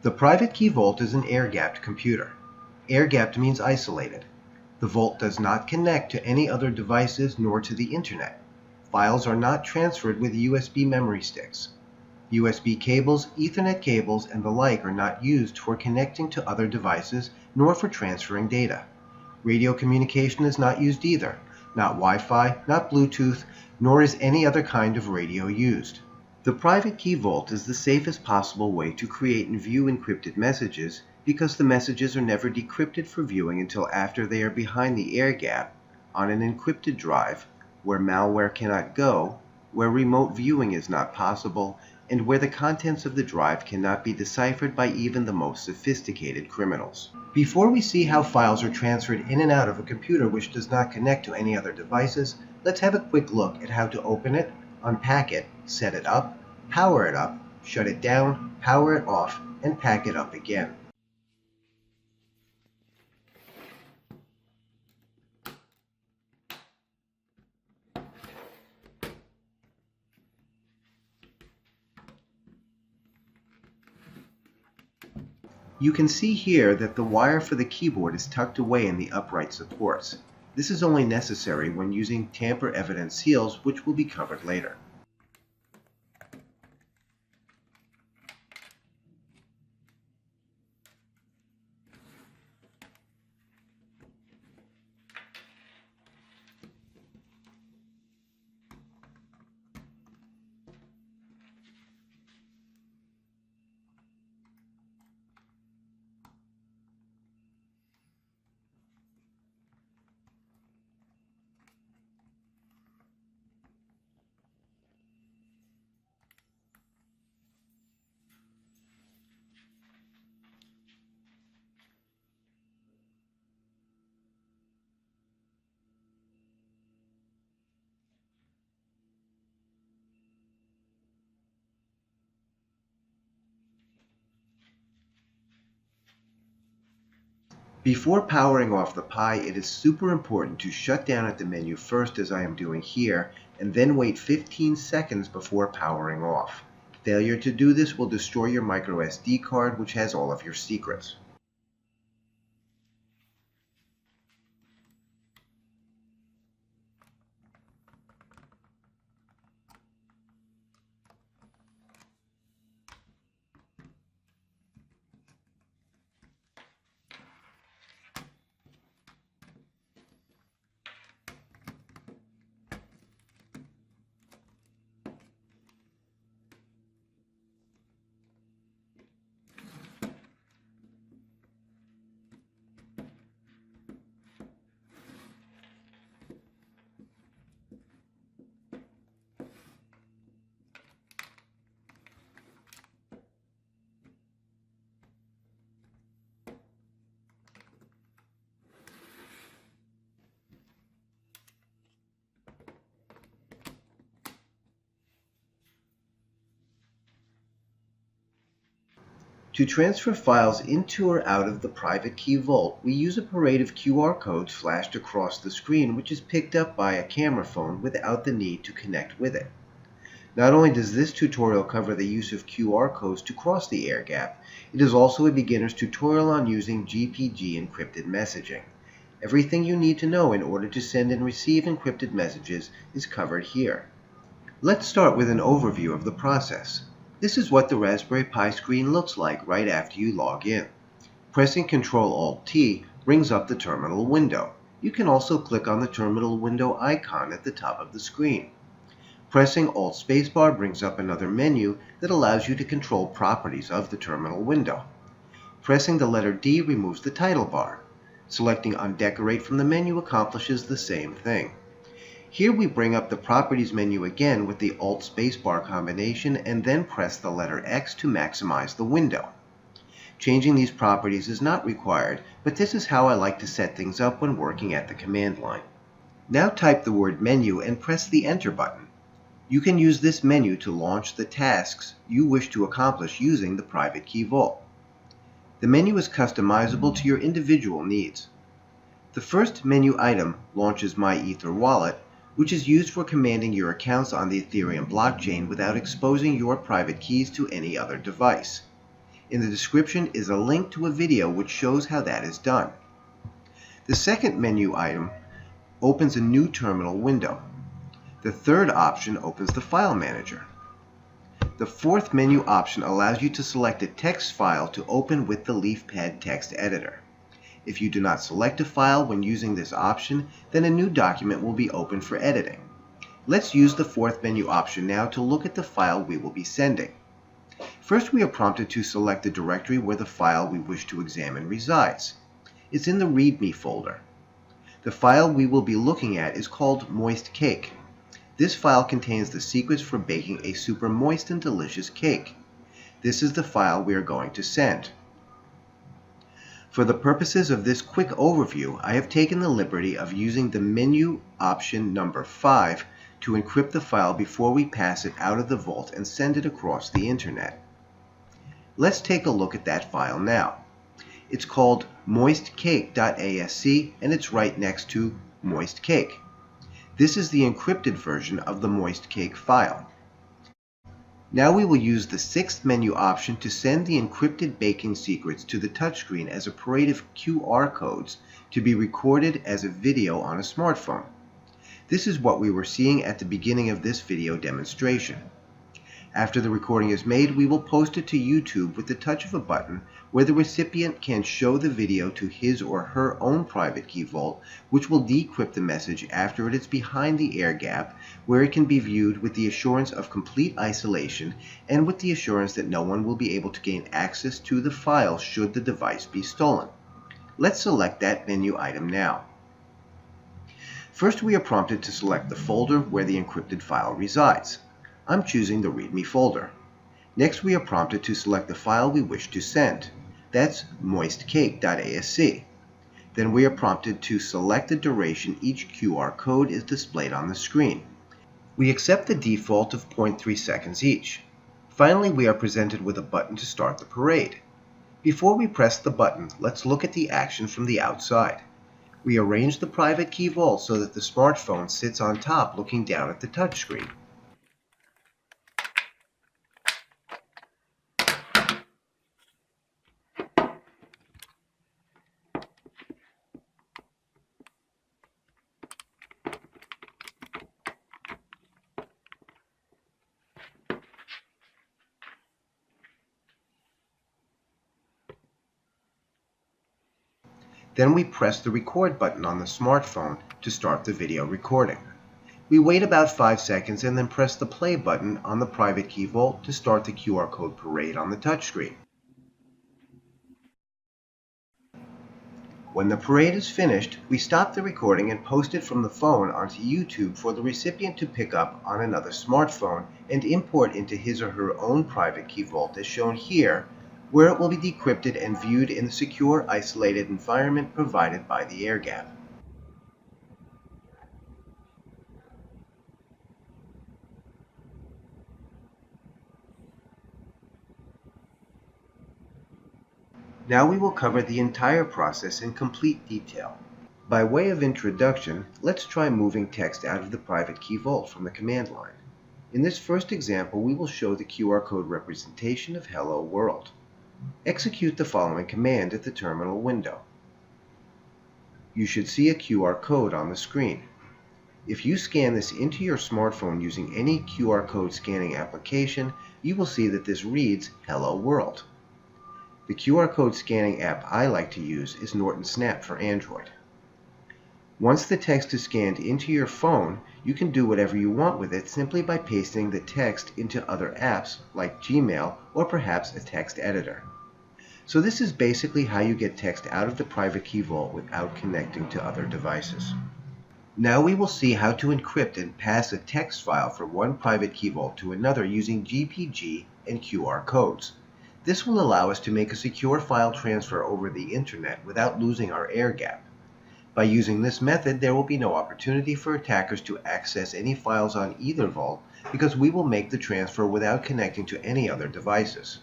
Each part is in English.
The private key vault is an air-gapped computer. Air-gapped means isolated. The vault does not connect to any other devices nor to the internet. Files are not transferred with USB memory sticks. USB cables, Ethernet cables, and the like are not used for connecting to other devices nor for transferring data. Radio communication is not used either, not Wi-Fi, not Bluetooth, nor is any other kind of radio used. The private key vault is the safest possible way to create and view encrypted messages because the messages are never decrypted for viewing until after they are behind the air gap on an encrypted drive where malware cannot go, where remote viewing is not possible, and where the contents of the drive cannot be deciphered by even the most sophisticated criminals. Before we see how files are transferred in and out of a computer which does not connect to any other devices, let's have a quick look at how to open it, unpack it, set it up, shut it down, power it off, and pack it up again. You can see here that the wire for the keyboard is tucked away in the upright supports. This is only necessary when using tamper-evident seals, which will be covered later. Before powering off the Pi, it is super important to shut down at the menu first, as I am doing here, and then wait 15 seconds before powering off. Failure to do this will destroy your microSD card, which has all of your secrets. To transfer files into or out of the private key vault, we use a parade of QR codes flashed across the screen, which is picked up by a camera phone without the need to connect with it. Not only does this tutorial cover the use of QR codes to cross the air gap, it is also a beginner's tutorial on using GPG encrypted messaging. Everything you need to know in order to send and receive encrypted messages is covered here. Let's start with an overview of the process. This is what the Raspberry Pi screen looks like right after you log in. Pressing Ctrl-Alt-T brings up the terminal window. You can also click on the terminal window icon at the top of the screen. Pressing Alt-Spacebar brings up another menu that allows you to control properties of the terminal window. Pressing the letter D removes the title bar. Selecting Undecorate from the menu accomplishes the same thing. Here we bring up the Properties menu again with the Alt-Spacebar combination and then press the letter X to maximize the window. Changing these properties is not required, but this is how I like to set things up when working at the command line. Now type the word menu and press the Enter button. You can use this menu to launch the tasks you wish to accomplish using the private key vault. The menu is customizable to your individual needs. The first menu item launches My Ether Wallet, which is used for commanding your accounts on the Ethereum blockchain without exposing your private keys to any other device. In the description is a link to a video which shows how that is done. The second menu item opens a new terminal window. The third option opens the file manager. The fourth menu option allows you to select a text file to open with the LeafPad text editor. If you do not select a file when using this option, then a new document will be opened for editing. Let's use the fourth menu option now to look at the file we will be sending. First, we are prompted to select the directory where the file we wish to examine resides. It's in the README folder. The file we will be looking at is called Moist Cake. This file contains the secrets for baking a super moist and delicious cake. This is the file we are going to send. For the purposes of this quick overview, I have taken the liberty of using the menu option number 5 to encrypt the file before we pass it out of the vault and send it across the internet. Let's take a look at that file now. It's called moistcake.asc and it's right next to Moist Cake. This is the encrypted version of the Moist Cake file. Now we will use the sixth menu option to send the encrypted baking secrets to the touchscreen as a parade of QR codes to be recorded as a video on a smartphone. This is what we were seeing at the beginning of this video demonstration. After the recording is made, we will post it to YouTube with the touch of a button where the recipient can show the video to his or her own private key vault, which will decrypt the message after it is behind the air gap, where it can be viewed with the assurance of complete isolation and with the assurance that no one will be able to gain access to the file should the device be stolen. Let's select that menu item now. First, we are prompted to select the folder where the encrypted file resides. I'm choosing the README folder. Next, we are prompted to select the file we wish to send. That's moistcake.asc. Then we are prompted to select the duration each QR code is displayed on the screen. We accept the default of 0.3 seconds each. Finally, we are presented with a button to start the parade. Before we press the button, let's look at the action from the outside. We arrange the private key vault so that the smartphone sits on top looking down at the touchscreen. Then we press the record button on the smartphone to start the video recording. We wait about 5 seconds and then press the play button on the private key vault to start the QR code parade on the touchscreen. When the parade is finished, we stop the recording and post it from the phone onto YouTube for the recipient to pick up on another smartphone and import into his or her own private key vault as shown here, where it will be decrypted and viewed in the secure, isolated environment provided by the Airgap. Now we will cover the entire process in complete detail. By way of introduction, let's try moving text out of the private key vault from the command line. In this first example, we will show the QR code representation of Hello World. Execute the following command at the terminal window. You should see a QR code on the screen. If you scan this into your smartphone using any QR code scanning application, you will see that this reads Hello World. The QR code scanning app I like to use is Norton Snap for Android. Once the text is scanned into your phone, you can do whatever you want with it simply by pasting the text into other apps like Gmail or perhaps a text editor. So this is basically how you get text out of the private key vault without connecting to other devices. Now we will see how to encrypt and pass a text file from one private key vault to another using GPG and QR codes. This will allow us to make a secure file transfer over the internet without losing our air gap. By using this method, there will be no opportunity for attackers to access any files on either vault because we will make the transfer without connecting to any other devices.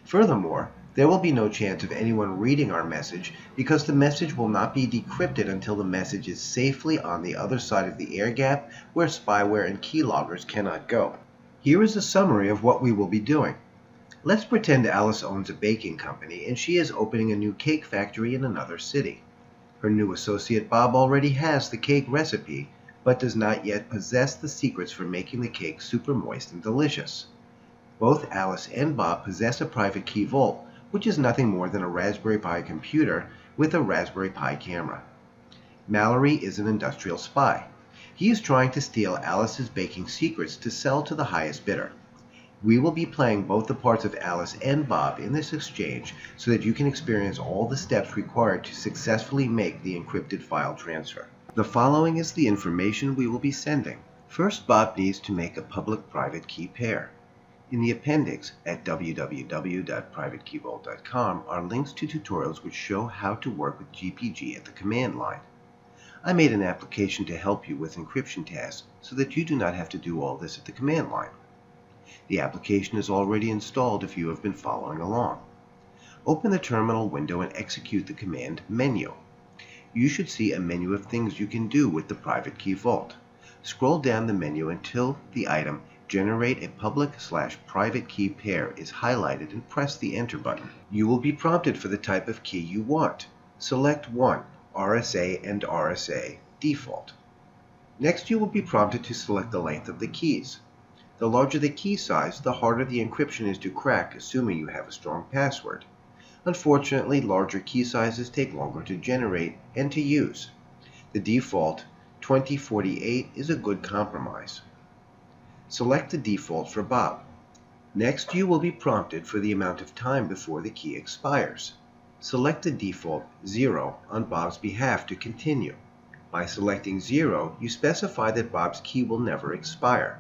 Furthermore, there will be no chance of anyone reading our message because the message will not be decrypted until the message is safely on the other side of the air gap where spyware and keyloggers cannot go. Here is a summary of what we will be doing. Let's pretend Alice owns a baking company and she is opening a new cake factory in another city. Her new associate Bob already has the cake recipe, but does not yet possess the secrets for making the cake super moist and delicious. Both Alice and Bob possess a private key vault, which is nothing more than a Raspberry Pi computer with a Raspberry Pi camera. Mallory is an industrial spy. He is trying to steal Alice's baking secrets to sell to the highest bidder. We will be playing both the parts of Alice and Bob in this exchange so that you can experience all the steps required to successfully make the encrypted file transfer. The following is the information we will be sending. First, Bob needs to make a public-private key pair. In the appendix at www.PrivateKeyVault.com are links to tutorials which show how to work with GPG at the command line. I made an application to help you with encryption tasks so that you do not have to do all this at the command line. The application is already installed if you have been following along. Open the terminal window and execute the command menu. You should see a menu of things you can do with the Private Key Vault. Scroll down the menu until the item Generate a public/private key pair is highlighted and press the Enter button. You will be prompted for the type of key you want. Select 1, RSA and RSA default. Next, you will be prompted to select the length of the keys. The larger the key size, the harder the encryption is to crack, assuming you have a strong password. Unfortunately, larger key sizes take longer to generate and to use. The default 2048 is a good compromise. Select the default for Bob. Next, you will be prompted for the amount of time before the key expires. Select the default 0 on Bob's behalf to continue. By selecting 0, you specify that Bob's key will never expire.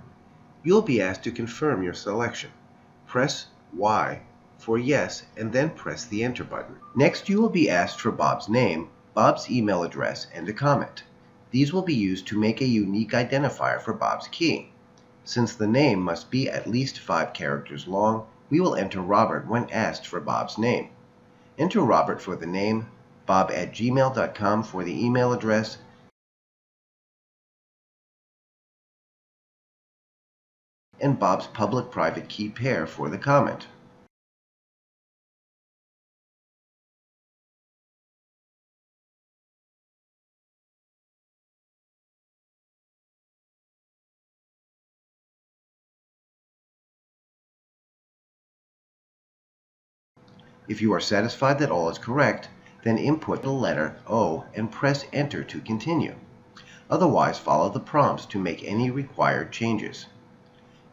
You'll be asked to confirm your selection. Press Y for yes and then press the Enter button. Next, you will be asked for Bob's name, Bob's email address, and a comment. These will be used to make a unique identifier for Bob's key. Since the name must be at least 5 characters long, we will enter Robert when asked for Bob's name. Enter Robert for the name, bob@gmail.com for the email address, and Bob's public-private key pair for the comment. If you are satisfied that all is correct, then input the letter O and press Enter to continue. Otherwise, follow the prompts to make any required changes.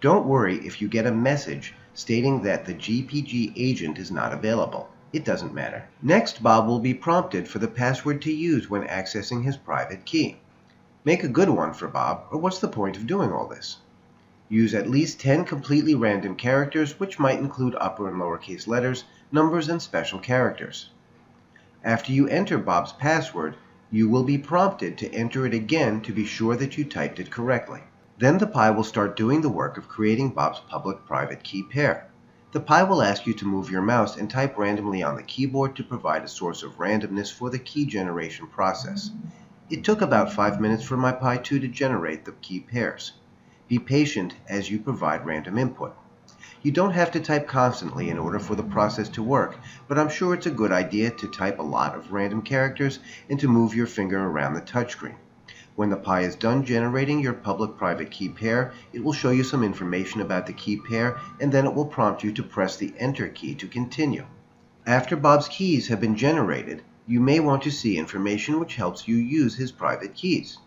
Don't worry if you get a message stating that the GPG agent is not available. It doesn't matter. Next, Bob will be prompted for the password to use when accessing his private key. Make a good one for Bob, or what's the point of doing all this? Use at least 10 completely random characters, which might include upper and lowercase letters, numbers, and special characters. After you enter Bob's password, you will be prompted to enter it again to be sure that you typed it correctly. Then the Pi will start doing the work of creating Bob's public-private key pair. The Pi will ask you to move your mouse and type randomly on the keyboard to provide a source of randomness for the key generation process. It took about 5 minutes for my Pi 2 to generate the key pairs. Be patient as you provide random input. You don't have to type constantly in order for the process to work, but I'm sure it's a good idea to type a lot of random characters and to move your finger around the touchscreen. When the Pi is done generating your public-private key pair, it will show you some information about the key pair, and then it will prompt you to press the Enter key to continue. After Bob's keys have been generated, you may want to see information which helps you use his private keys.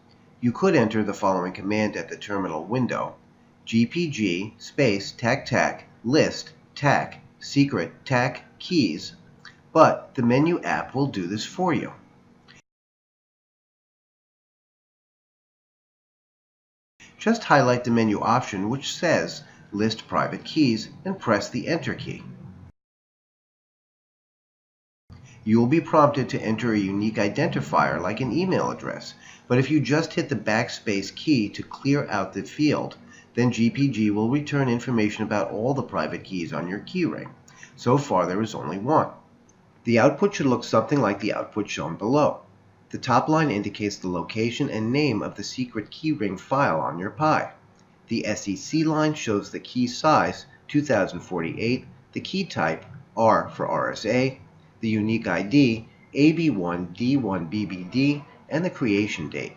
You could enter the following command at the terminal window: gpg space tac tac list tac secret tac keys, but the menu app will do this for you. Just highlight the menu option which says List Private Keys and press the Enter key. You will be prompted to enter a unique identifier like an email address, but if you just hit the backspace key to clear out the field, then GPG will return information about all the private keys on your keyring. So far there is only one. The output should look something like the output shown below. The top line indicates the location and name of the secret keyring file on your Pi. The SEC line shows the key size, 2048, the key type R for RSA, the unique ID AB1D1BBD, and the creation date.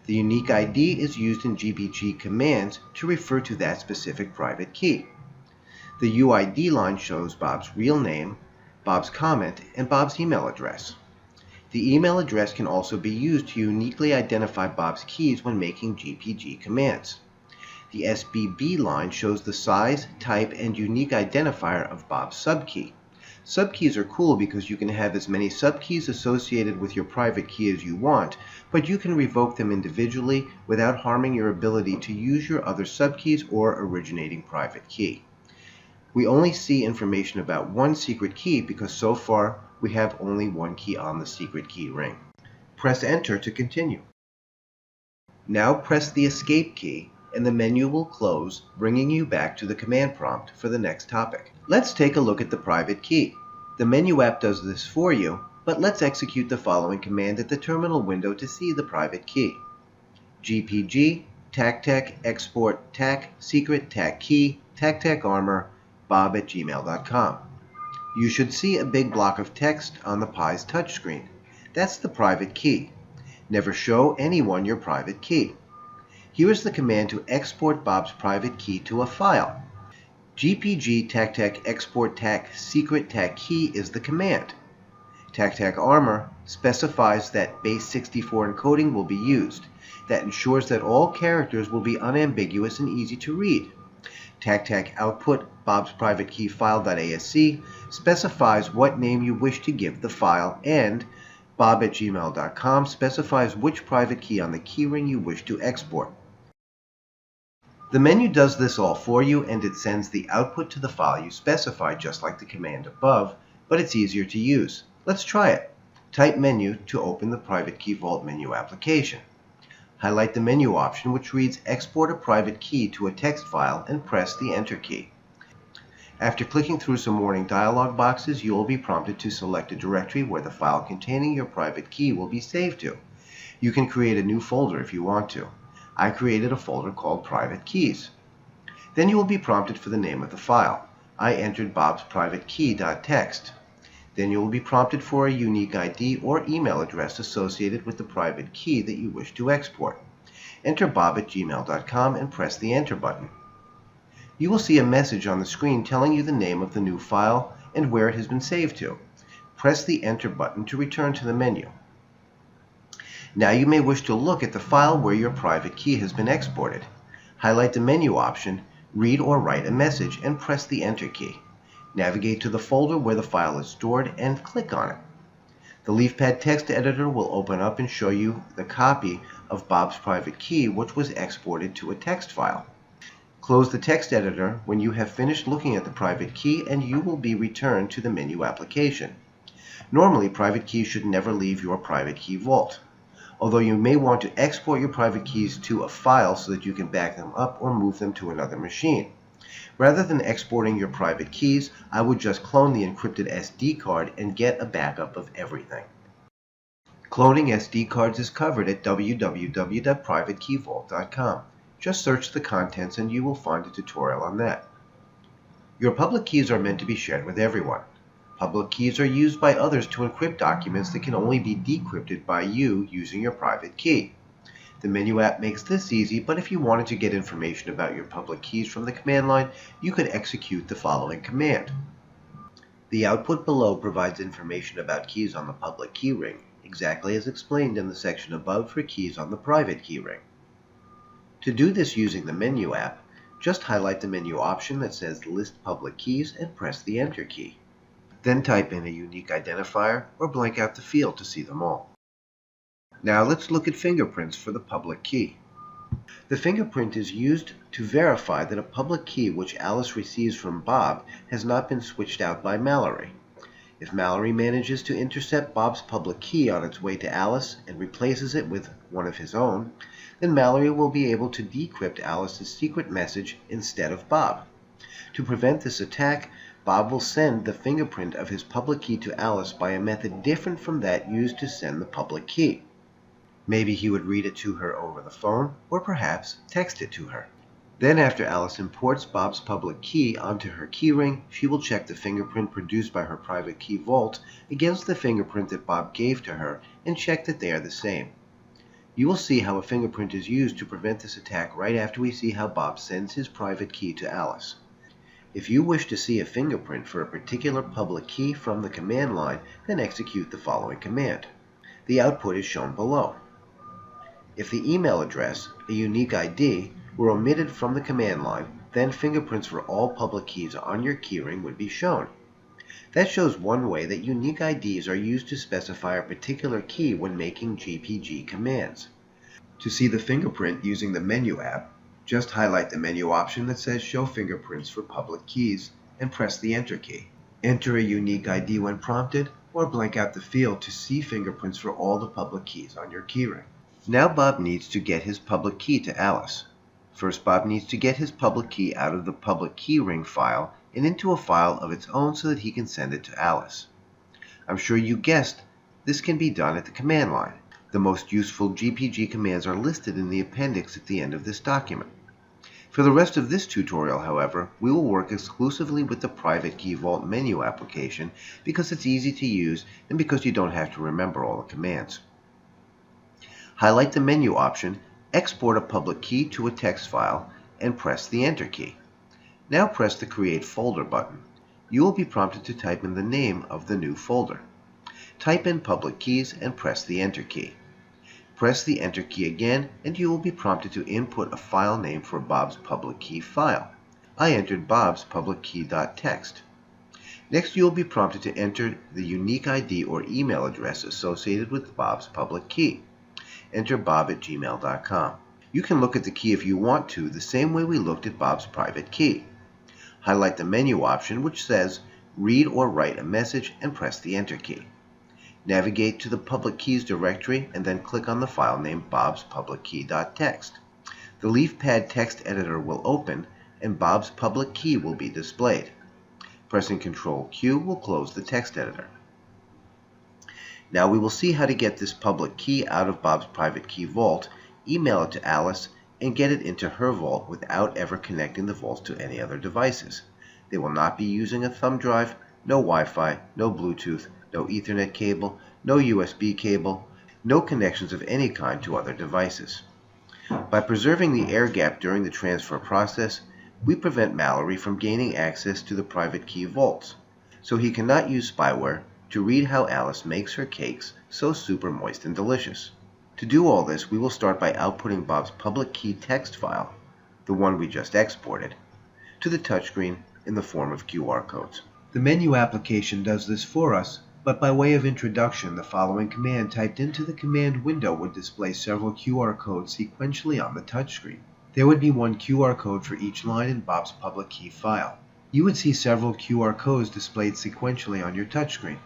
The unique ID is used in GPG commands to refer to that specific private key. The UID line shows Bob's real name, Bob's comment, and Bob's email address. The email address can also be used to uniquely identify Bob's keys when making GPG commands. The SBB line shows the size, type, and unique identifier of Bob's subkey. Subkeys are cool because you can have as many subkeys associated with your private key as you want, but you can revoke them individually without harming your ability to use your other subkeys or originating private key. We only see information about one secret key because so far we have only one key on the secret key ring. Press Enter to continue. Now press the Escape key and the menu will close, bringing you back to the command prompt for the next topic. Let's take a look at the private key. The menu app does this for you, but let's execute the following command at the terminal window to see the private key. GPG, TAC export TAC secret TAC key, TAC armor, bob@gmail.com. You should see a big block of text on the Pi's touchscreen. That's the private key. Never show anyone your private key. Here is the command to export Bob's private key to a file. GPG TAC export TAC secret TAC key is the command. TAC armor specifies that base 64 encoding will be used. That ensures that all characters will be unambiguous and easy to read. TAC output Bob's private key file.asc specifies what name you wish to give the file, and bob@gmail.com specifies which private key on the keyring you wish to export. The menu does this all for you, and it sends the output to the file you specify just like the command above, but it's easier to use. Let's try it. Type menu to open the Private Key Vault menu application. Highlight the menu option which reads Export a private key to a text file and press the Enter key. After clicking through some warning dialog boxes, you will be prompted to select a directory where the file containing your private key will be saved to. You can create a new folder if you want to. I created a folder called Private Keys. Then you will be prompted for the name of the file. I entered Bob's private key.txt. Then you will be prompted for a unique ID or email address associated with the private key that you wish to export. Enter bob@gmail.com and press the Enter button. You will see a message on the screen telling you the name of the new file and where it has been saved to. Press the Enter button to return to the menu. Now you may wish to look at the file where your private key has been exported. Highlight the menu option, Read or Write a Message, and press the Enter key. Navigate to the folder where the file is stored and click on it. The LeafPad text editor will open up and show you the copy of Bob's private key which was exported to a text file. Close the text editor when you have finished looking at the private key and you will be returned to the menu application. Normally, private keys should never leave your private key vault, although you may want to export your private keys to a file so that you can back them up or move them to another machine. Rather than exporting your private keys, I would just clone the encrypted SD card and get a backup of everything. Cloning SD cards is covered at www.PrivateKeyVault.com. Just search the contents and you will find a tutorial on that. Your public keys are meant to be shared with everyone. Public keys are used by others to encrypt documents that can only be decrypted by you using your private key. The menu app makes this easy, but if you wanted to get information about your public keys from the command line, you could execute the following command. The output below provides information about keys on the public key ring, exactly as explained in the section above for keys on the private key ring. To do this using the menu app, just highlight the menu option that says List Public Keys and press the Enter key. Then type in a unique identifier or blank out the field to see them all. Now let's look at fingerprints for the public key. The fingerprint is used to verify that a public key which Alice receives from Bob has not been switched out by Mallory. If Mallory manages to intercept Bob's public key on its way to Alice and replaces it with one of his own, then Mallory will be able to decrypt Alice's secret message instead of Bob. To prevent this attack, Bob will send the fingerprint of his public key to Alice by a method different from that used to send the public key. Maybe he would read it to her over the phone, or perhaps text it to her. Then after Alice imports Bob's public key onto her keyring, she will check the fingerprint produced by her private key vault against the fingerprint that Bob gave to her and check that they are the same. You will see how a fingerprint is used to prevent this attack right after we see how Bob sends his private key to Alice. If you wish to see a fingerprint for a particular public key from the command line, then execute the following command. The output is shown below. If the email address, a unique ID, were omitted from the command line, then fingerprints for all public keys on your keyring would be shown. That shows one way that unique IDs are used to specify a particular key when making GPG commands. To see the fingerprint using the menu app, just highlight the menu option that says Show Fingerprints for Public Keys and press the Enter key. Enter a unique ID when prompted, or blank out the field to see fingerprints for all the public keys on your keyring. Now Bob needs to get his public key to Alice. First, Bob needs to get his public key out of the public keyring file and into a file of its own so that he can send it to Alice. I'm sure you guessed this can be done at the command line. The most useful GPG commands are listed in the appendix at the end of this document. For the rest of this tutorial, however, we will work exclusively with the Private Key Vault menu application because it's easy to use and because you don't have to remember all the commands. Highlight the menu option, export a public key to a text file, and press the Enter key. Now press the Create Folder button. You will be prompted to type in the name of the new folder. Type in public keys and press the Enter key. Press the Enter key again and you will be prompted to input a file name for Bob's public key file. I entered Bob's public key.txt. Next you will be prompted to enter the unique ID or email address associated with Bob's public key. Enter bob@gmail.com. You can look at the key if you want to, the same way we looked at Bob's private key. Highlight the menu option which says Read or Write a Message and press the Enter key. Navigate to the public keys directory and then click on the file name Bob's public key.txt. The LeafPad text editor will open and Bob's public key will be displayed. Pressing Ctrl Q will close the text editor. Now we will see how to get this public key out of Bob's private key vault, email it to Alice, and get it into her vault without ever connecting the vaults to any other devices. They will not be using a thumb drive, no Wi-Fi, no Bluetooth, no Ethernet cable, no USB cable, no connections of any kind to other devices. By preserving the air gap during the transfer process, we prevent Mallory from gaining access to the private key vaults, so he cannot use spyware to read how Alice makes her cakes so super moist and delicious. To do all this, we will start by outputting Bob's public key text file, the one we just exported, to the touchscreen in the form of QR codes. The menu application does this for us, but by way of introduction, the following command typed into the command window would display several QR codes sequentially on the touchscreen. There would be one QR code for each line in Bob's public key file. You would see several QR codes displayed sequentially on your touchscreen.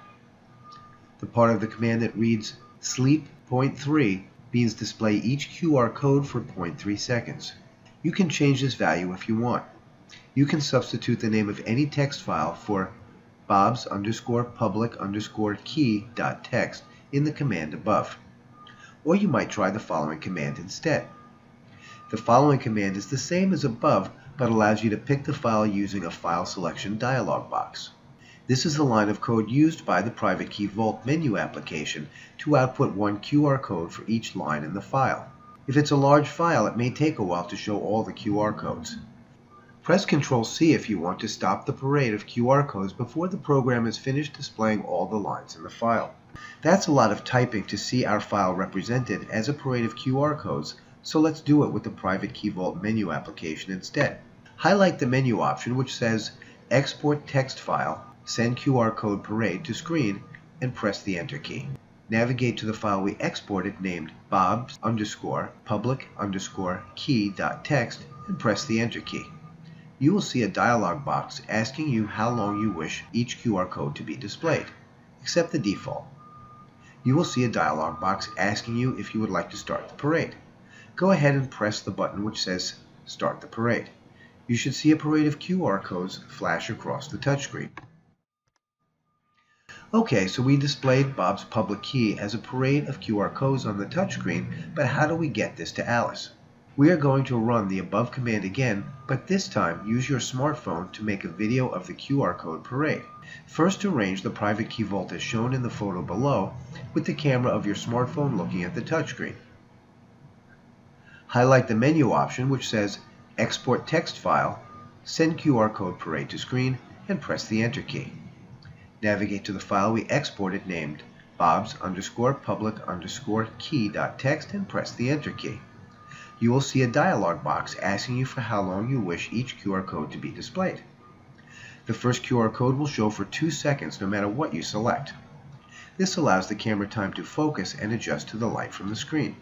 The part of the command that reads sleep 0.3 means display each QR code for 0.3 seconds. You can change this value if you want. You can substitute the name of any text file for Bob's_public_key.txt in the command above. Or you might try the following command instead. The following command is the same as above, but allows you to pick the file using a file selection dialog box. This is the line of code used by the Private Key Vault menu application to output one QR code for each line in the file. If it's a large file, it may take a while to show all the QR codes. Press Ctrl-C if you want to stop the parade of QR codes before the program is finished displaying all the lines in the file. That's a lot of typing to see our file represented as a parade of QR codes, so let's do it with the Private Key Vault menu application instead. Highlight the menu option which says Export Text File, Send QR Code Parade to Screen, and press the Enter key. Navigate to the file we exported named Bob's_public_key.txt and press the Enter key. You will see a dialog box asking you how long you wish each QR code to be displayed. Accept the default. You will see a dialog box asking you if you would like to start the parade. Go ahead and press the button which says Start the Parade. You should see a parade of QR codes flash across the touchscreen. Okay, so we displayed Bob's public key as a parade of QR codes on the touchscreen, but how do we get this to Alice? We are going to run the above command again, but this time use your smartphone to make a video of the QR code parade. First, arrange the private key vault as shown in the photo below, with the camera of your smartphone looking at the touchscreen. Highlight the menu option which says Export Text File, Send QR Code Parade to Screen, and press the Enter key. Navigate to the file we exported named bobs_public_key.txt and press the Enter key. You will see a dialog box asking you for how long you wish each QR code to be displayed. The first QR code will show for 2 seconds no matter what you select. This allows the camera time to focus and adjust to the light from the screen.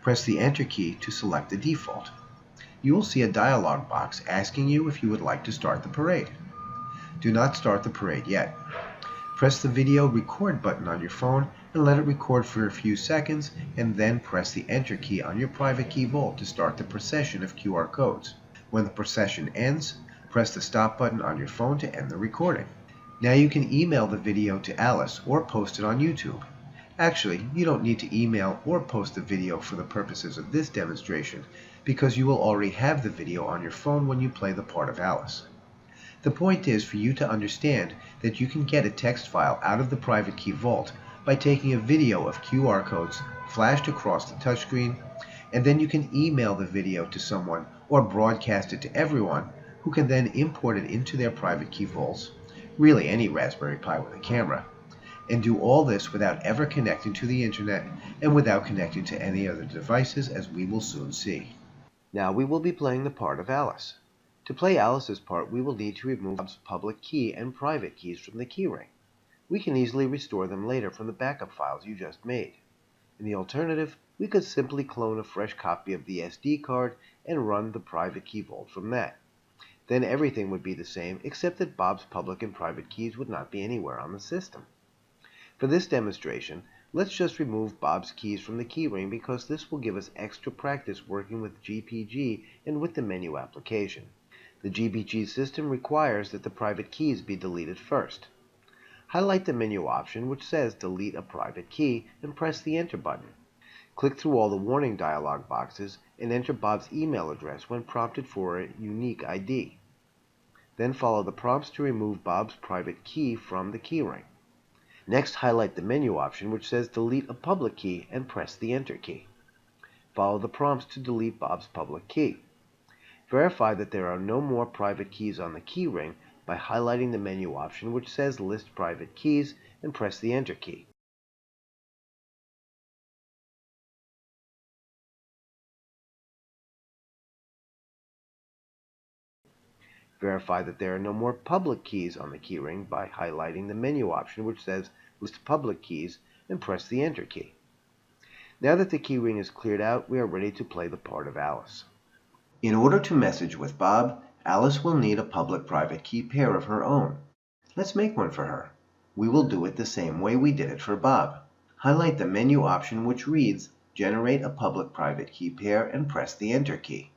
Press the Enter key to select the default. You will see a dialog box asking you if you would like to start the parade. Do not start the parade yet. Press the video record button on your phone and let it record for a few seconds, and then press the Enter key on your private key vault to start the procession of QR codes. When the procession ends, press the stop button on your phone to end the recording. Now you can email the video to Alice or post it on YouTube. Actually, you don't need to email or post the video for the purposes of this demonstration because you will already have the video on your phone when you play the part of Alice. The point is for you to understand that you can get a text file out of the private key vault by taking a video of QR codes flashed across the touchscreen, and then you can email the video to someone or broadcast it to everyone who can then import it into their private key vaults, really any Raspberry Pi with a camera, and do all this without ever connecting to the internet and without connecting to any other devices, as we will soon see. Now we will be playing the part of Alice. To play Alice's part, we will need to remove Bob's public key and private keys from the keyring. We can easily restore them later from the backup files you just made. In the alternative, we could simply clone a fresh copy of the SD card and run the private key vault from that. Then everything would be the same, except that Bob's public and private keys would not be anywhere on the system. For this demonstration, let's just remove Bob's keys from the keyring because this will give us extra practice working with GPG and with the menu application. The GPG system requires that the private keys be deleted first. Highlight the menu option which says Delete a Private Key and press the Enter button. Click through all the warning dialog boxes and enter Bob's email address when prompted for a unique ID. Then follow the prompts to remove Bob's private key from the keyring. Next, highlight the menu option which says Delete a Public Key and press the Enter key. Follow the prompts to delete Bob's public key. Verify that there are no more private keys on the keyring by highlighting the menu option which says List Private Keys and press the Enter key. Verify that there are no more public keys on the keyring by highlighting the menu option which says List Public Keys and press the Enter key. Now that the keyring is cleared out, we are ready to play the part of Alice. In order to message with Bob, Alice will need a public-private key pair of her own. Let's make one for her. We will do it the same way we did it for Bob. Highlight the menu option which reads Generate a public-private key pair and press the Enter key.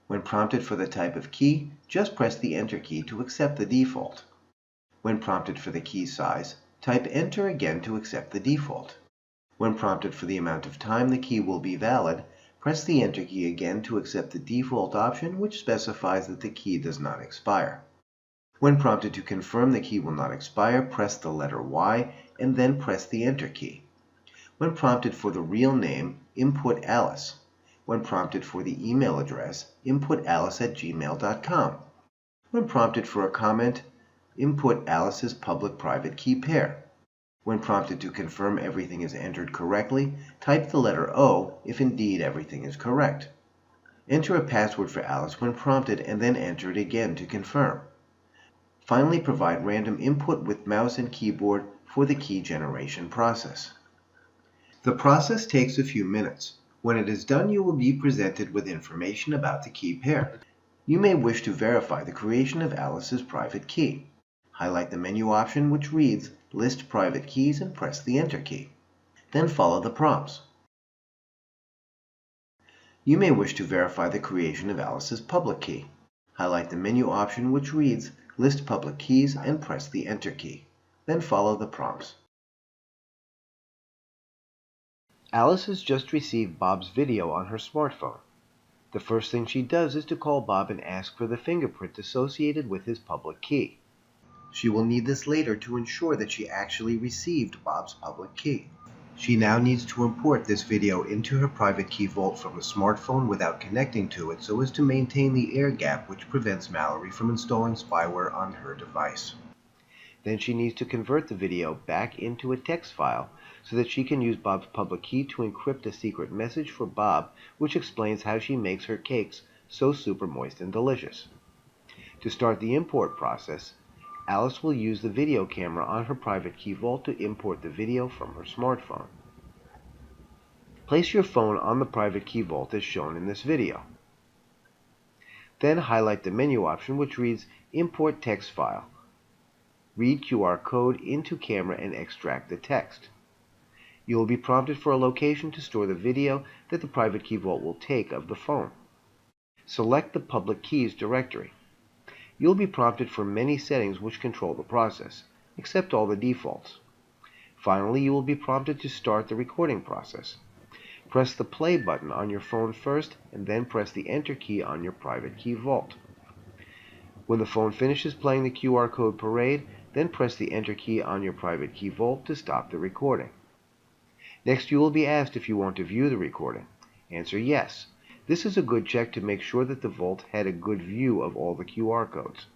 When prompted for the type of key, just press the Enter key to accept the default. When prompted for the key size, type Enter again to accept the default. When prompted for the amount of time the key will be valid, press the Enter key again to accept the default option which specifies that the key does not expire. When prompted to confirm the key will not expire, press the letter Y and then press the Enter key. When prompted for the real name, input Alice. When prompted for the email address, input alice@gmail.com. When prompted for a comment, input Alice's public-private key pair. When prompted to confirm everything is entered correctly, type the letter O if indeed everything is correct. Enter a password for Alice when prompted and then enter it again to confirm. Finally, provide random input with mouse and keyboard for the key generation process. The process takes a few minutes. When it is done, you will be presented with information about the key pair. You may wish to verify the creation of Alice's private key. Highlight the menu option which reads List Private Keys and press the Enter key. Then follow the prompts. You may wish to verify the creation of Alice's public key. Highlight the menu option which reads List Public Keys and press the Enter key. Then follow the prompts. Alice has just received Bob's video on her smartphone. The first thing she does is to call Bob and ask for the fingerprint associated with his public key. She will need this later to ensure that she actually received Bob's public key. She now needs to import this video into her private key vault from a smartphone without connecting to it so as to maintain the air gap which prevents Mallory from installing spyware on her device. Then she needs to convert the video back into a text file so that she can use Bob's public key to encrypt a secret message for Bob which explains how she makes her cakes so super moist and delicious. To start the import process, Alice will use the video camera on her private key vault to import the video from her smartphone. Place your phone on the private key vault as shown in this video. Then highlight the menu option which reads Import Text File. Read QR code into camera and extract the text. You will be prompted for a location to store the video that the private key vault will take of the phone. Select the Public Keys directory. You'll be prompted for many settings which control the process. Accept all the defaults. Finally, you will be prompted to start the recording process. Press the play button on your phone first and then press the enter key on your private key vault. When the phone finishes playing the QR code parade, then press the enter key on your private key vault to stop the recording. Next, you will be asked if you want to view the recording. Answer yes. This is a good check to make sure that the vault had a good view of all the QR codes.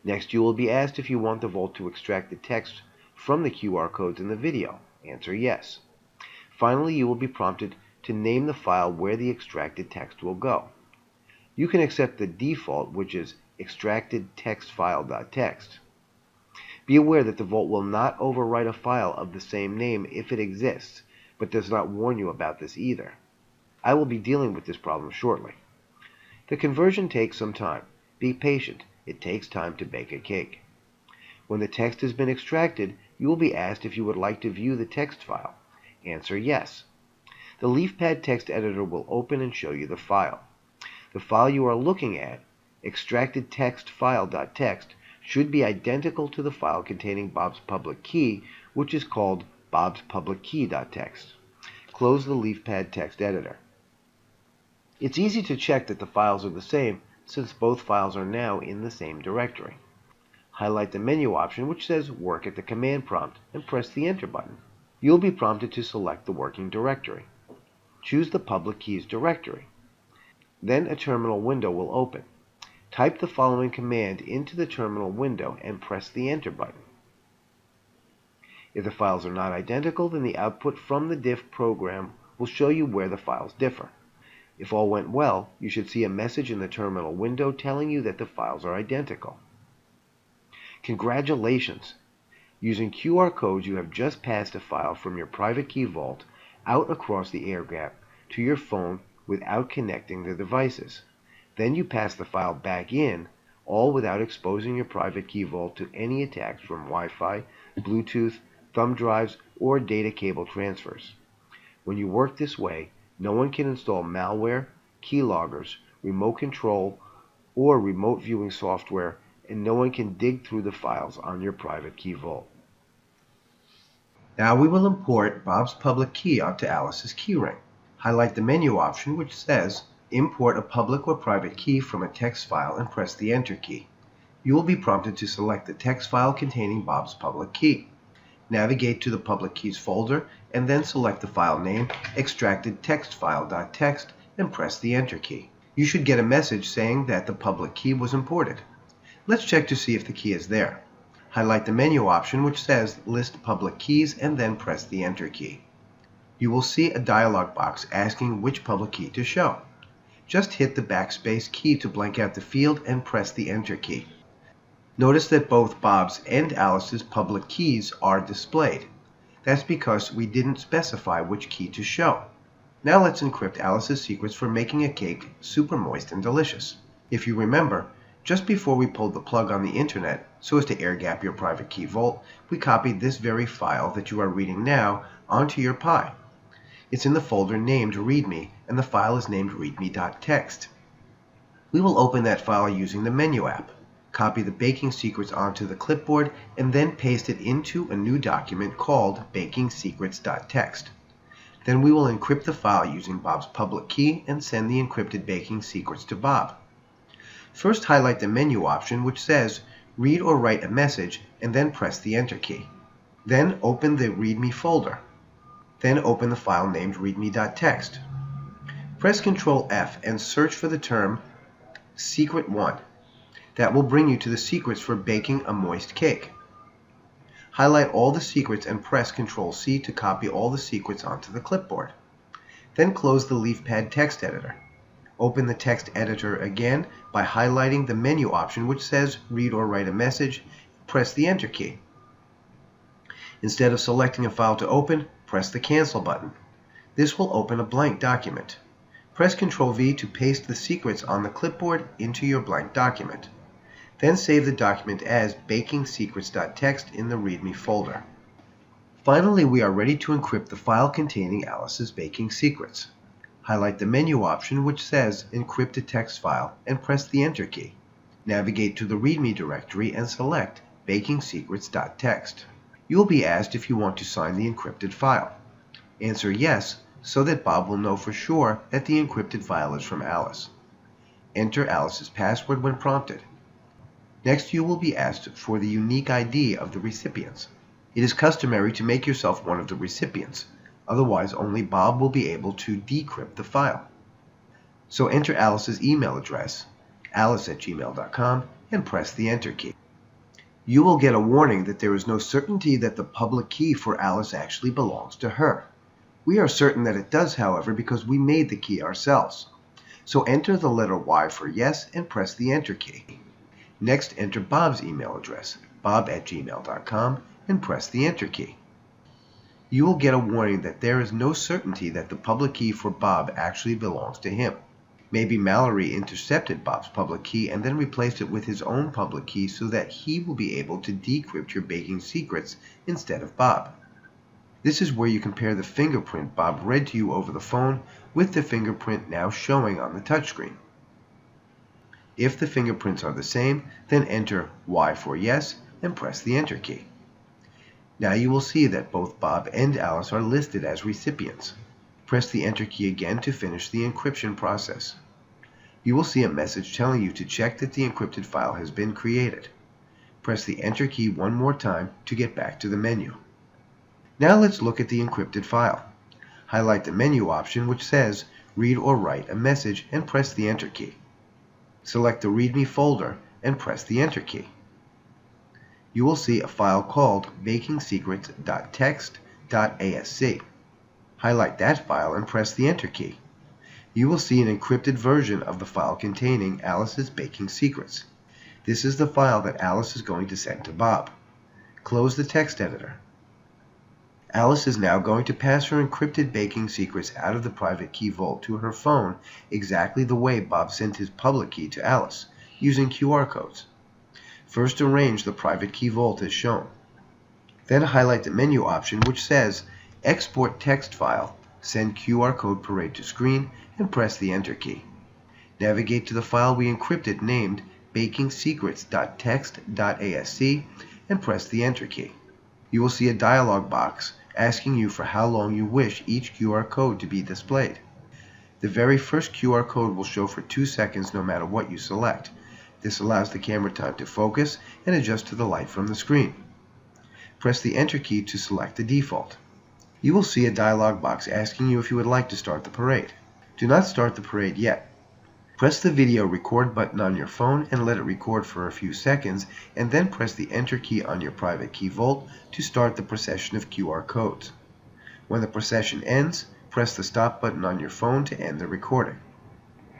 Next, you will be asked if you want the vault to extract the text from the QR codes in the video. Answer yes. Finally, you will be prompted to name the file where the extracted text will go. You can accept the default, which is extractedtextfile.txt. Be aware that the vault will not overwrite a file of the same name if it exists, but does not warn you about this either. I will be dealing with this problem shortly. The conversion takes some time. Be patient. It takes time to bake a cake. When the text has been extracted, you will be asked if you would like to view the text file. Answer yes. The LeafPad text editor will open and show you the file. The file you are looking at, extractedtextfile.txt, should be identical to the file containing Bob's public key, which is called bobspublickey.txt. Close the LeafPad text editor. It's easy to check that the files are the same since both files are now in the same directory. Highlight the menu option which says Work at the command prompt and press the Enter button. You'll be prompted to select the working directory. Choose the Public Keys directory. Then a terminal window will open. Type the following command into the terminal window and press the Enter button. If the files are not identical, then the output from the diff program will show you where the files differ. If all went well, you should see a message in the terminal window telling you that the files are identical. Congratulations! Using QR codes, you have just passed a file from your private key vault out across the air gap to your phone without connecting the devices. Then you pass the file back in, all without exposing your private key vault to any attacks from Wi-Fi, Bluetooth, thumb drives, or data cable transfers. When you work this way, no one can install malware, keyloggers, remote control, or remote viewing software, and no one can dig through the files on your private key vault. Now we will import Bob's public key onto Alice's keyring. Highlight the menu option which says Import a public or private key from a text file and press the Enter key. You will be prompted to select the text file containing Bob's public key. Navigate to the Public Keys folder and then select the file name extractedtextfile.txt and press the Enter key. You should get a message saying that the public key was imported. Let's check to see if the key is there. Highlight the menu option which says List Public Keys and then press the Enter key. You will see a dialog box asking which public key to show. Just hit the backspace key to blank out the field and press the Enter key. Notice that both Bob's and Alice's public keys are displayed. That's because we didn't specify which key to show. Now let's encrypt Alice's secrets for making a cake super moist and delicious. If you remember, just before we pulled the plug on the internet so as to air gap your private key vault, we copied this very file that you are reading now onto your Pi. It's in the folder named README, and the file is named readme.txt. We will open that file using the menu app. Copy the baking secrets onto the clipboard and then paste it into a new document called bakingsecrets.txt. Then we will encrypt the file using Bob's public key and send the encrypted baking secrets to Bob. First, highlight the menu option which says Read or Write a Message and then press the Enter key. Then open the README folder. Then open the file named readme.txt. Press Ctrl F and search for the term Secret 1. That will bring you to the secrets for baking a moist cake. Highlight all the secrets and press Ctrl C to copy all the secrets onto the clipboard. Then close the LeafPad text editor. Open the text editor again by highlighting the menu option which says Read or Write a Message. Press the Enter key. Instead of selecting a file to open, press the Cancel button. This will open a blank document. Press Ctrl V to paste the secrets on the clipboard into your blank document. Then save the document as bakingsecrets.txt in the README folder. Finally, we are ready to encrypt the file containing Alice's baking secrets. Highlight the menu option which says Encrypt a text file and press the Enter key. Navigate to the README directory and select bakingsecrets.txt. You will be asked if you want to sign the encrypted file. Answer yes, so that Bob will know for sure that the encrypted file is from Alice. Enter Alice's password when prompted. Next, you will be asked for the unique ID of the recipients. It is customary to make yourself one of the recipients. Otherwise, only Bob will be able to decrypt the file. So enter Alice's email address, alice@gmail.com, and press the Enter key. You will get a warning that there is no certainty that the public key for Alice actually belongs to her. We are certain that it does, however, because we made the key ourselves. So enter the letter Y for yes and press the Enter key. Next, enter Bob's email address, bob@gmail.com, and press the Enter key. You will get a warning that there is no certainty that the public key for Bob actually belongs to him. Maybe Mallory intercepted Bob's public key and then replaced it with his own public key so that he will be able to decrypt your baking secrets instead of Bob. This is where you compare the fingerprint Bob read to you over the phone with the fingerprint now showing on the touchscreen. If the fingerprints are the same, then enter Y for yes and press the Enter key. Now you will see that both Bob and Alice are listed as recipients. Press the Enter key again to finish the encryption process. You will see a message telling you to check that the encrypted file has been created. Press the Enter key one more time to get back to the menu. Now let's look at the encrypted file. Highlight the menu option which says Read or Write a Message and press the Enter key. Select the README folder and press the Enter key. You will see a file called bakingsecrets.txt.asc. Highlight that file and press the Enter key. You will see an encrypted version of the file containing Alice's baking secrets. This is the file that Alice is going to send to Bob. Close the text editor. Alice is now going to pass her encrypted baking secrets out of the private key vault to her phone exactly the way Bob sent his public key to Alice, using QR codes. First, arrange the private key vault as shown. Then highlight the menu option which says Export Text File, send QR code parade to screen, and press the Enter key. Navigate to the file we encrypted named bakingsecrets.txt.asc and press the Enter key. You will see a dialog box asking you for how long you wish each QR code to be displayed. The very first QR code will show for 2 seconds no matter what you select. This allows the camera time to focus and adjust to the light from the screen. Press the Enter key to select the default. You will see a dialog box asking you if you would like to start the parade. Do not start the parade yet. Press the video record button on your phone and let it record for a few seconds, and then press the Enter key on your private key vault to start the procession of QR codes. When the procession ends, press the stop button on your phone to end the recording.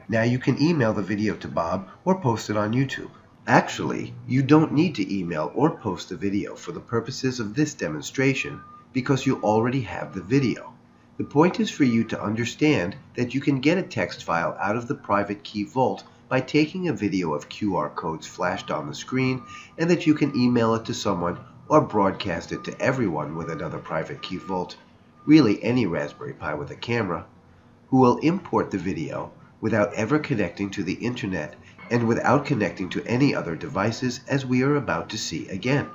Now you can email the video to Bob or post it on YouTube. Actually, you don't need to email or post the video for the purposes of this demonstration because you already have the video. The point is for you to understand that you can get a text file out of the private key vault by taking a video of QR codes flashed on the screen, and that you can email it to someone or broadcast it to everyone with another private key vault, really any Raspberry Pi with a camera, who will import the video without ever connecting to the internet and without connecting to any other devices, as we are about to see again.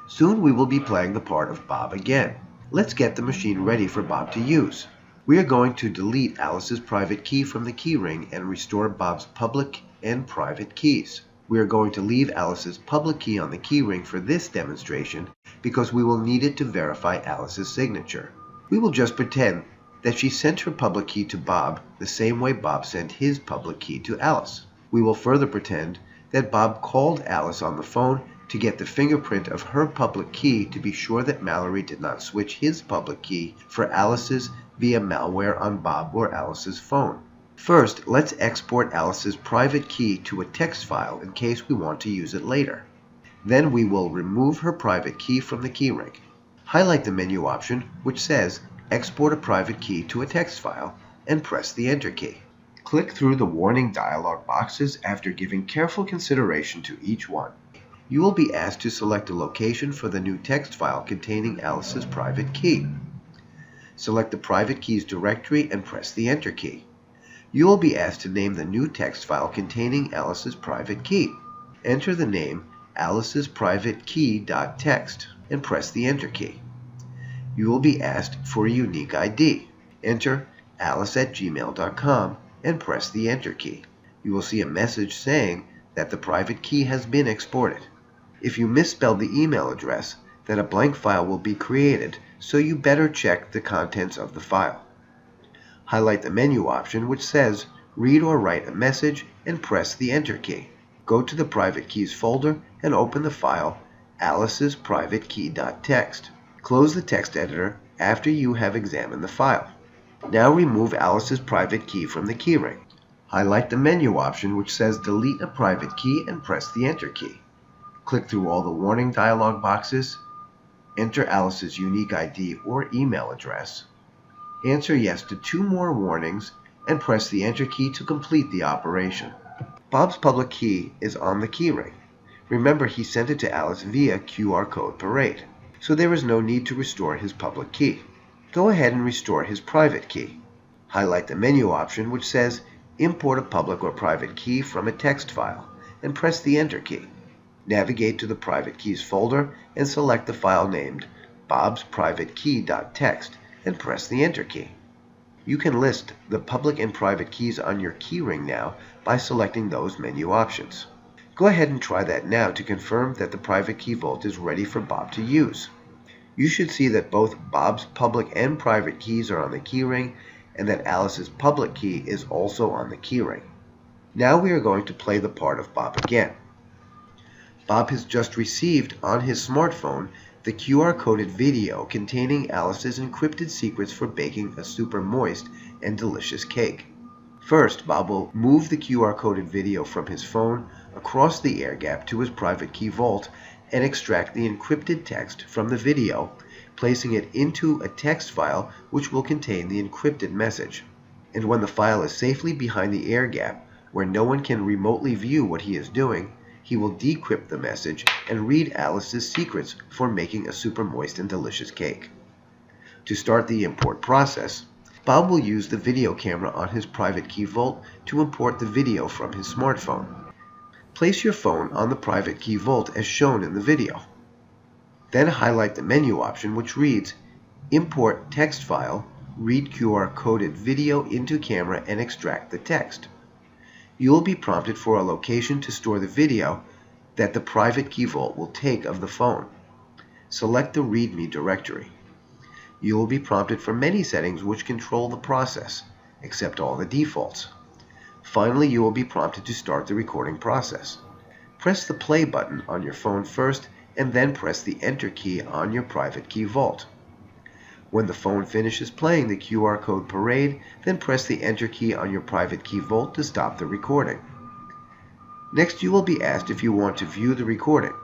Soon we will be playing the part of Bob again. Let's get the machine ready for Bob to use. We are going to delete Alice's private key from the keyring and restore Bob's public and private keys. We are going to leave Alice's public key on the keyring for this demonstration because we will need it to verify Alice's signature. We will just pretend that she sent her public key to Bob the same way Bob sent his public key to Alice. We will further pretend that Bob called Alice on the phone to get the fingerprint of her public key to be sure that Mallory did not switch his public key for Alice's via malware on Bob or Alice's phone. First, let's export Alice's private key to a text file in case we want to use it later. Then we will remove her private key from the keyring. Highlight the menu option which says Export a private key to a text file and press the Enter key. Click through the warning dialog boxes after giving careful consideration to each one. You will be asked to select a location for the new text file containing Alice's private key. Select the private keys directory and press the Enter key. You will be asked to name the new text file containing Alice's private key. Enter the name Alice's PrivateKey.txt and press the Enter key. You will be asked for a unique ID. Enter alice@gmail.com and press the Enter key. You will see a message saying that the private key has been exported. If you misspelled the email address, then a blank file will be created, so you better check the contents of the file. Highlight the menu option which says Read or Write a Message and press the Enter key. Go to the Private Keys folder and open the file Alice's PrivateKey.txt. Close the text editor after you have examined the file. Now remove Alice's private key from the keyring. Highlight the menu option which says Delete a private key and press the Enter key. Click through all the warning dialog boxes. Enter Alice's unique ID or email address. Answer yes to 2 more warnings and press the Enter key to complete the operation. Bob's public key is on the keyring. Remember, he sent it to Alice via QR code Parade, so there is no need to restore his public key. Go ahead and restore his private key. Highlight the menu option which says Import a public or private key from a text file and press the Enter key. Navigate to the Private Keys folder and select the file named Bob's PrivateKey.txt and press the Enter key. You can list the public and private keys on your keyring now by selecting those menu options. Go ahead and try that now to confirm that the Private Key Vault is ready for Bob to use. You should see that both Bob's public and private keys are on the keyring and that Alice's public key is also on the keyring. Now we are going to play the part of Bob again. Bob has just received on his smartphone the QR-coded video containing Alice's encrypted secrets for baking a super moist and delicious cake. First, Bob will move the QR-coded video from his phone across the air gap to his private key vault and extract the encrypted text from the video, placing it into a text file which will contain the encrypted message. And when the file is safely behind the air gap, where no one can remotely view what he is doing, he will decrypt the message and read Alice's secrets for making a super moist and delicious cake. To start the import process, Bob will use the video camera on his private key vault to import the video from his smartphone. Place your phone on the private key vault as shown in the video. Then highlight the menu option which reads Import text file, read QR coded video into camera and extract the text. You will be prompted for a location to store the video that the private key vault will take of the phone. Select the README directory. You will be prompted for many settings which control the process, except all the defaults. Finally, you will be prompted to start the recording process. Press the play button on your phone first and then press the Enter key on your private key vault. When the phone finishes playing the QR code Parade, then press the Enter key on your private key vault to stop the recording. Next, you will be asked if you want to view the recording.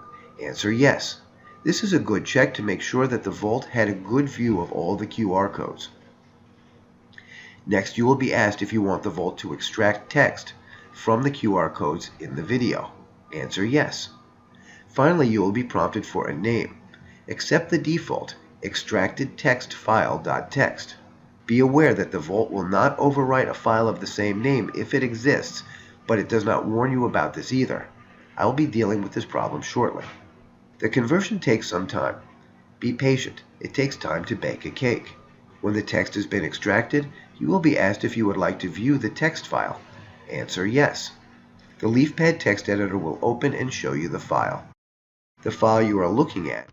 Answer yes. This is a good check to make sure that the vault had a good view of all the QR codes. Next, you will be asked if you want the vault to extract text from the QR codes in the video. Answer yes. Finally, you will be prompted for a name. Accept the default extracted text file.txt. Be aware that the vault will not overwrite a file of the same name if it exists, but it does not warn you about this either. I will be dealing with this problem shortly. The conversion takes some time. Be patient. It takes time to bake a cake. When the text has been extracted, you will be asked if you would like to view the text file. Answer yes. The LeafPad text editor will open and show you the file. The file you are looking at,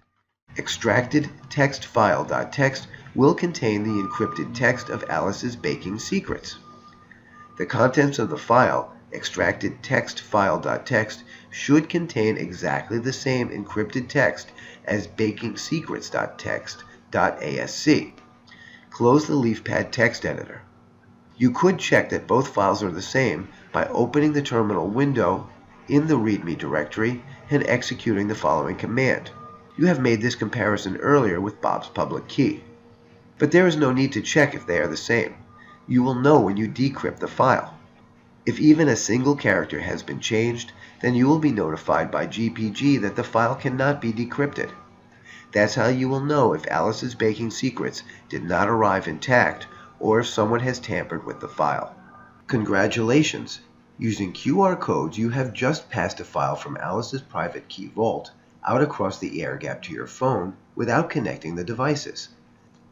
extracted text file.txt, will contain the encrypted text of Alice's baking secrets. The contents of the file, extracted text file.txt, should contain exactly the same encrypted text as baking secrets.txt.asc. Close the LeafPad text editor. You could check that both files are the same by opening the terminal window in the README directory and executing the following command. You have made this comparison earlier with Bob's public key. But there is no need to check if they are the same. You will know when you decrypt the file. If even a single character has been changed, then you will be notified by GPG that the file cannot be decrypted. That's how you will know if Alice's baking secrets did not arrive intact or if someone has tampered with the file. Congratulations! Using QR codes, you have just passed a file from Alice's private key vault out across the air gap to your phone without connecting the devices.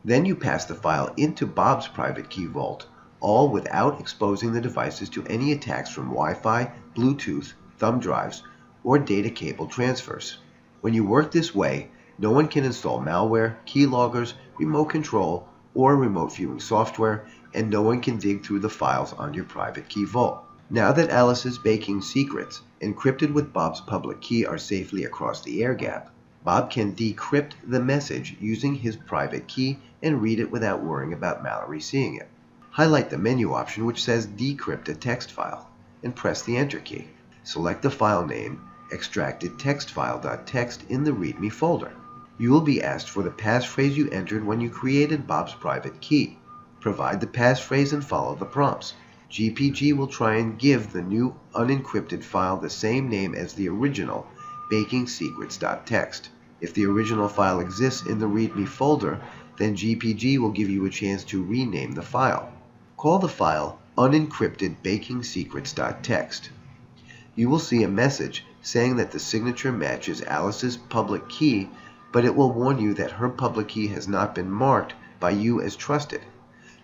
Then you pass the file into Bob's private key vault, all without exposing the devices to any attacks from Wi-Fi, Bluetooth, thumb drives, or data cable transfers. When you work this way, no one can install malware, keyloggers, remote control, or remote viewing software, and no one can dig through the files on your private key vault. Now that Alice's baking secrets, encrypted with Bob's public key, are safely across the air gap, Bob can decrypt the message using his private key and read it without worrying about Mallory seeing it. Highlight the menu option which says Decrypt a text file and press the Enter key. Select the file name, extracted text file.txt, in the README folder. You will be asked for the passphrase you entered when you created Bob's private key. Provide the passphrase and follow the prompts. GPG will try and give the new unencrypted file the same name as the original, bakingsecrets.txt. If the original file exists in the README folder, then GPG will give you a chance to rename the file. Call the file unencrypted bakingsecrets.txt. You will see a message saying that the signature matches Alice's public key, but it will warn you that her public key has not been marked by you as trusted.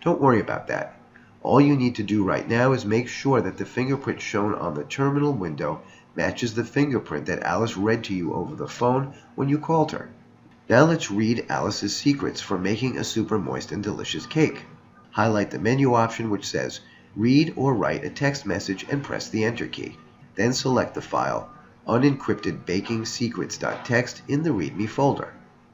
Don't worry about that. All you need to do right now is make sure that the fingerprint shown on the terminal window matches the fingerprint that Alice read to you over the phone when you called her. Now let's read Alice's secrets for making a super moist and delicious cake. Highlight the menu option which says Read or write a text message and press the Enter key. Then select the file unencrypted bakingsecrets.txt in the README folder.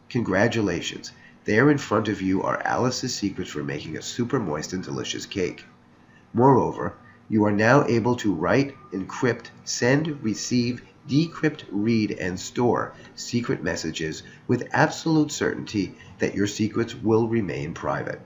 Congratulations! There in front of you are Alice's secrets for making a super moist and delicious cake. Moreover, you are now able to write, encrypt, send, receive, decrypt, read, and store secret messages with absolute certainty that your secrets will remain private.